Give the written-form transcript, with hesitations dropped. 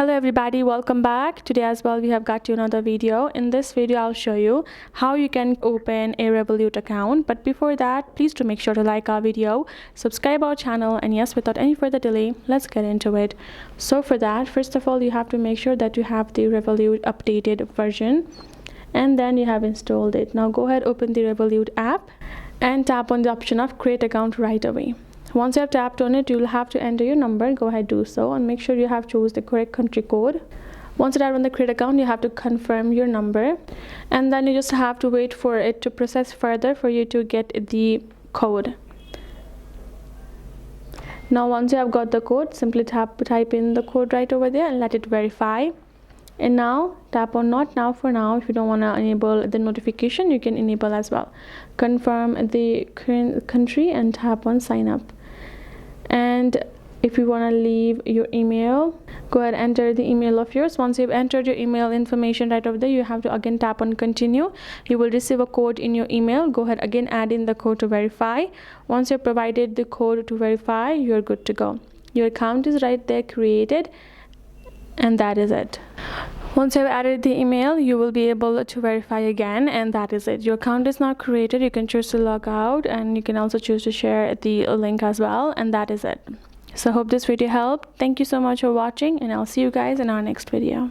Hello everybody, welcome back. Today as well we have got you another video. In this video I'll show you how you can open a Revolut account, but before that please do make sure to like our video, subscribe our channel, and yes, without any further delay, let's get into it. So for that, first of all, you have to make sure that you have the Revolut updated version and then you have installed it. Now go ahead, open the Revolut app and tap on the option of create account right away. Once you have tapped on it, you will have to enter your number. Go ahead, do so, and make sure you have chose the correct country code. Once you tap on the create account, you have to confirm your number, and then you just have to wait for it to process further for you to get the code. Now once you have got the code, simply type in the code right over there and let it verify. And now tap on not now for now. If you don't want to enable the notification, you can enable as well. Confirm the current country and tap on sign up. And if you want to leave your email, go ahead and enter the email of yours. Once you've entered your email information right over there, you have to again tap on continue. You will receive a code in your email. Go ahead, again add in the code to verify. Once you've provided the code to verify, you're good to go. Your account is right there created, and that is it. Once you have added the email, you will be able to verify again, and that is it. Your account is now created. You can choose to log out, and you can also choose to share the link as well, and that is it. So I hope this video helped. Thank you so much for watching, and I'll see you guys in our next video.